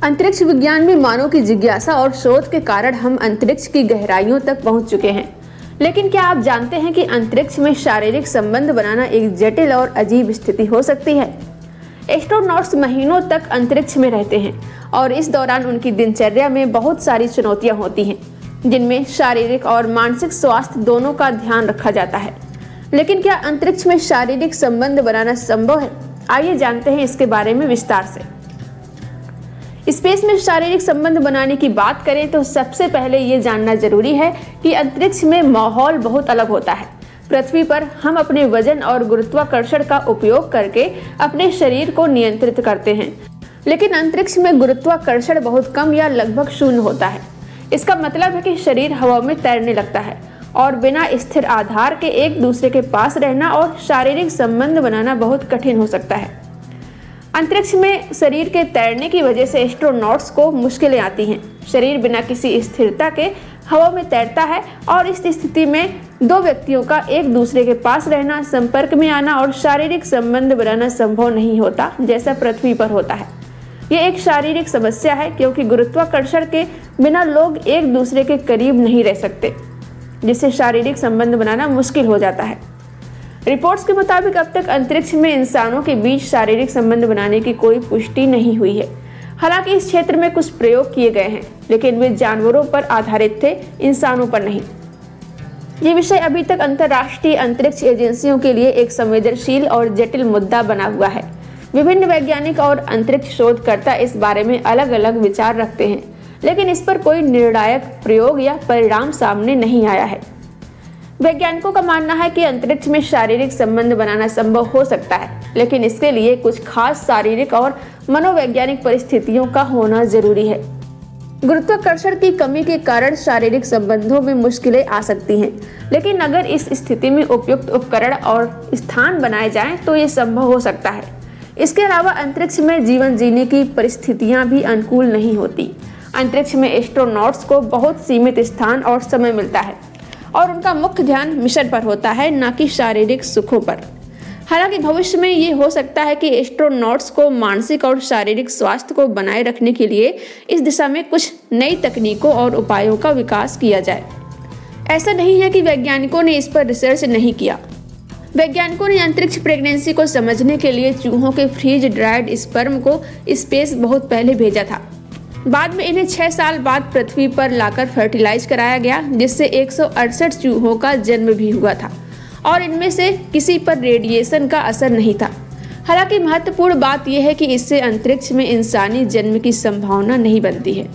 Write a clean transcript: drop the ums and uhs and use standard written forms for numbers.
अंतरिक्ष विज्ञान में मानव की जिज्ञासा और शोध के कारण हम अंतरिक्ष की गहराइयों तक पहुंच चुके हैं। लेकिन क्या आप जानते हैं कि अंतरिक्ष में शारीरिक संबंध बनाना एक जटिल और अजीब स्थिति हो सकती है। एस्ट्रोनॉट्स महीनों तक अंतरिक्ष में रहते हैं और इस दौरान उनकी दिनचर्या में बहुत सारी चुनौतियां होती हैं, जिनमें शारीरिक और मानसिक स्वास्थ्य दोनों का ध्यान रखा जाता है। लेकिन क्या अंतरिक्ष में शारीरिक संबंध बनाना संभव है? आइए जानते हैं इसके बारे में विस्तार से। स्पेस में शारीरिक संबंध बनाने की बात करें तो सबसे पहले ये जानना जरूरी है कि अंतरिक्ष में माहौल बहुत अलग होता है। पृथ्वी पर हम अपने वजन और गुरुत्वाकर्षण का उपयोग करके अपने शरीर को नियंत्रित करते हैं, लेकिन अंतरिक्ष में गुरुत्वाकर्षण बहुत कम या लगभग शून्य होता है। इसका मतलब है कि शरीर हवा में तैरने लगता है और बिना स्थिर आधार के एक दूसरे के पास रहना और शारीरिक संबंध बनाना बहुत कठिन हो सकता है। अंतरिक्ष में शरीर के तैरने की वजह से एस्ट्रोनॉट्स को मुश्किलें आती हैं। शरीर बिना किसी स्थिरता के हवा में तैरता है और इस स्थिति में दो व्यक्तियों का एक दूसरे के पास रहना, संपर्क में आना और शारीरिक संबंध बनाना संभव नहीं होता जैसा पृथ्वी पर होता है। ये एक शारीरिक समस्या है क्योंकि गुरुत्वाकर्षण के बिना लोग एक दूसरे के करीब नहीं रह सकते, जिससे शारीरिक संबंध बनाना मुश्किल हो जाता है। रिपोर्ट्स के मुताबिक अब तक अंतरिक्ष में इंसानों के बीच शारीरिक संबंध बनाने की कोई पुष्टि नहीं हुई है। हालांकि इस क्षेत्र में कुछ प्रयोग किए गए हैं, लेकिन वे जानवरों पर आधारित थे, इंसानों पर नहीं। ये विषय अभी तक अंतर्राष्ट्रीय अंतरिक्ष एजेंसियों के लिए एक संवेदनशील और जटिल मुद्दा बना हुआ है। विभिन्न वैज्ञानिक और अंतरिक्ष शोधकर्ता इस बारे में अलग अलग विचार रखते हैं, लेकिन इस पर कोई निर्णायक प्रयोग या परिणाम सामने नहीं आया है। वैज्ञानिकों का मानना है कि अंतरिक्ष में शारीरिक संबंध बनाना संभव हो सकता है, लेकिन इसके लिए कुछ खास शारीरिक और मनोवैज्ञानिक परिस्थितियों का होना जरूरी है। गुरुत्वाकर्षण की कमी के कारण शारीरिक संबंधों में मुश्किलें आ सकती हैं, लेकिन अगर इस स्थिति में उपयुक्त उपकरण और स्थान बनाए जाएं तो ये संभव हो सकता है। इसके अलावा अंतरिक्ष में जीवन जीने की परिस्थितियां भी अनुकूल नहीं होती। अंतरिक्ष में एस्ट्रोनॉट्स को बहुत सीमित स्थान और समय मिलता है और उनका मुख्य ध्यान मिशन पर होता है, न कि शारीरिक सुखों पर। हालांकि भविष्य में ये हो सकता है कि एस्ट्रोनॉट्स को मानसिक और शारीरिक स्वास्थ्य को बनाए रखने के लिए इस दिशा में कुछ नई तकनीकों और उपायों का विकास किया जाए। ऐसा नहीं है कि वैज्ञानिकों ने इस पर रिसर्च नहीं किया। वैज्ञानिकों ने अंतरिक्ष प्रेगनेंसी को समझने के लिए चूहों के फ्रीज ड्राइड स्पर्म को स्पेस बहुत पहले भेजा था। बाद में इन्हें 6 साल बाद पृथ्वी पर लाकर फर्टिलाइज कराया गया, जिससे 168 चूहों का जन्म भी हुआ था और इनमें से किसी पर रेडिएशन का असर नहीं था। हालांकि महत्वपूर्ण बात यह है कि इससे अंतरिक्ष में इंसानी जन्म की संभावना नहीं बनती है।